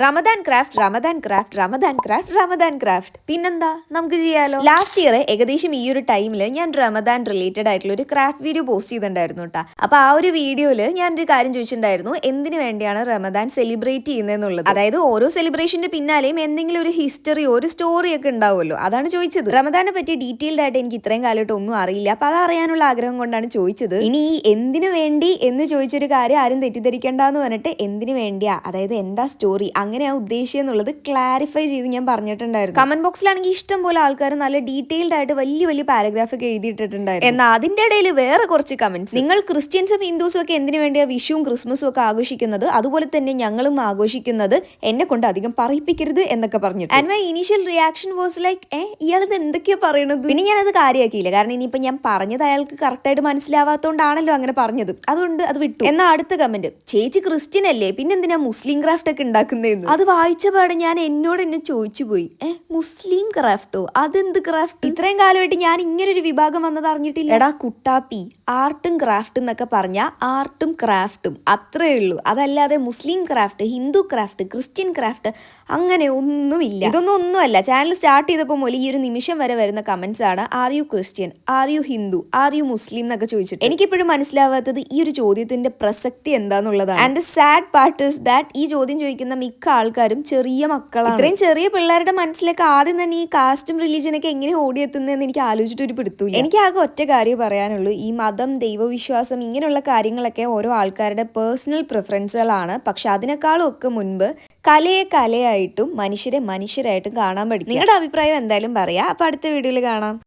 Ramadan craft Ramadan craft Ramadan craft Ramadan craft പിന്നെന്താ നമുക്ക് ചെയ്യാലോ. ലാസ്റ്റ് ഇയർ ഏകദേശം ഈ ഒരു ടൈമിൽ ഞാൻ റമദാൻ റിലേറ്റഡ് ആയിട്ടുള്ള ഒരു ക്രാഫ്റ്റ് വീഡിയോ പോസ്റ്റ് ചെയ്തിട്ടുണ്ടായിരുന്നു കേട്ടോ. അപ്പൊ ആ ഒരു വീഡിയോയിൽ ഞാൻ ഒരു കാര്യം ചോദിച്ചിട്ടുണ്ടായിരുന്നു, എന്തിനു വേണ്ടിയാണ് റമദാൻ സെലിബ്രേറ്റ് ചെയ്യുന്നതെന്നുള്ളത്. അതായത് ഓരോ സെലിബ്രേഷന്റെ പിന്നാലെയും എന്തെങ്കിലും ഒരു ഹിസ്റ്ററി ഒരു സ്റ്റോറി ഒക്കെ ഉണ്ടാവുമല്ലോ, അതാണ് ചോദിച്ചത്. റമദാനെ പറ്റി ഡീറ്റെയിൽഡ് ആയിട്ട് എനിക്ക് ഇത്രയും കാലമായിട്ട് ഒന്നും അറിയില്ല, അപ്പൊ അത് അറിയാനുള്ള ആഗ്രഹം കൊണ്ടാണ് ചോദിച്ചത്. ഇനി ഈ എന്തിനു വേണ്ടി എന്ന് ചോദിച്ചൊരു കാര്യം ആരും തെറ്റിദ്ധരിക്കേണ്ടെന്ന് പറഞ്ഞിട്ട് എന്തിനു വേണ്ടിയാ, അതായത് എന്താ സ്റ്റോറി, അങ്ങനെയാ ഉദ്ദേശിച്ചത് എന്നുള്ളത് ക്ലാരിഫൈ ചെയ്ത് ഞാൻ പറഞ്ഞിട്ടുണ്ടായിരുന്നു. കമന്റ് ബോക്സിലാണെങ്കിൽ ഇഷ്ടം പോലെ ആൾക്കാർ നല്ല ഡീറ്റെയിൽഡ് ആയിട്ട് വലിയ വലിയ പാരഗ്രാഫ് ഒക്കെ എഴുതിയിട്ടിട്ടുണ്ടായിരുന്നു. എന്നാൽ അതിന്റെ ഇടയിൽ വേറെ കുറച്ച് കമന്റ്സ്, നിങ്ങൾ ക്രിസ്ത്യൻസും ഹിന്ദുസും ഒക്കെ എന്തിനു വേണ്ടിയാ വിഷുവും ക്രിസ്മസും ഒക്കെ ആഘോഷിക്കുന്നത്, അതുപോലെ തന്നെ ഞങ്ങളും ആഘോഷിക്കുന്നത്, എന്നെ കൊണ്ട് അധികം പറയിപ്പിക്കരുത് എന്നൊക്കെ പറഞ്ഞിട്ട്. And my initial reaction was like, ഇയാളത് എന്തൊക്കെയാ പറയണത്. പിന്നെ ഞാനത് കാര്യമാക്കിയില്ല, കാരണം ഇനിയിപ്പോ ഞാൻ പറഞ്ഞത് അയാൾക്ക് കറക്റ്റായിട്ട് മനസ്സിലാവാത്തോണ്ടാണല്ലോ അങ്ങനെ പറഞ്ഞത്, അതുകൊണ്ട് അത് വിട്ടു. എന്നാൽ അടുത്ത കമന്റ്, ചേച്ചി ക്രിസ്ത്യൻ അല്ലേ, പിന്നെന്തിനാ മുസ്ലിം ക്രാഫ്റ്റ് ഒക്കെ ഉണ്ടാക്കുന്നതെന്ന്. അത് വായിച്ച പാടെ ഞാൻ എന്നോട് എന്നെ ചോദിച്ചു പോയി, മുസ്ലിം ക്രാഫ്റ്റോ, അതെന്ത് ക്രാഫ്റ്റ്? ഇത്രയും കാലമായിട്ട് ഞാൻ ഇങ്ങനൊരു വിഭാഗം വന്നത് അറിഞ്ഞിട്ടില്ല. എടാ കുട്ടാപ്പി, ആർട്ടും ക്രാഫ്റ്റും എന്നൊക്കെ പറഞ്ഞ ആർട്ടും ക്രാഫ്റ്റും അത്രേ ഉള്ളൂ, അതല്ലാതെ Muslim craft, Hindu craft, Christian craft അങ്ങനെ ഒന്നുമില്ല. ഇതൊന്നും ഒന്നുമല്ല. ചാനൽ സ്റ്റാർട്ട് ചെയ്തപ്പോൾ മുതൽ ഈ ഒരു നിമിഷം വരെ വരുന്ന കമന്റ്സ് ആണ്, are you Christian, are you Hindu, are you Muslim എന്നൊക്കെ ചോദിച്ചിട്ട്. എനിക്കിപ്പോഴും മനസ്സിലാവാത്തത് ഈ ഒരു ചോദ്യത്തിന്റെ പ്രസക്തി എന്താന്നുള്ളതാണ്. And sad part is that ഈ ചോദ്യം ചോദിക്കുന്ന മിക്ക ആൾക്കാരും ചെറിയ മക്കളാണ്. ഇത്രയും ചെറിയ പിള്ളേരുടെ മനസ്സിലേക്ക് ആദ്യം തന്നെ ഈ കാസ്റ്റും റിലീജിയനൊക്കെ എങ്ങനെ ഓടിയെത്തുന്നതെന്ന് എനിക്ക് ആലോചിച്ചിട്ട് ഒരു പിടുത്തൂല. എനിക്ക് ആകെ ഒറ്റ കാര്യം പറയാനുള്ളൂ, ഈ മതം, ദൈവവിശ്വാസം ഇങ്ങനെയുള്ള കാര്യങ്ങളൊക്കെ ഓരോ ആൾക്കാരുടെ പേഴ്സണൽ പ്രിഫറൻസുകളാണ്. പക്ഷെ അതിനേക്കാളും ഒക്കെ മുൻപ് കലയെ കലയായിട്ടും മനുഷ്യരെ മനുഷ്യരായിട്ടും കാണാൻ പഠിക്കും. നിങ്ങളുടെ അഭിപ്രായം എന്തായാലും പറയാം. അപ്പൊ അടുത്ത വീഡിയോയിൽ കാണാം.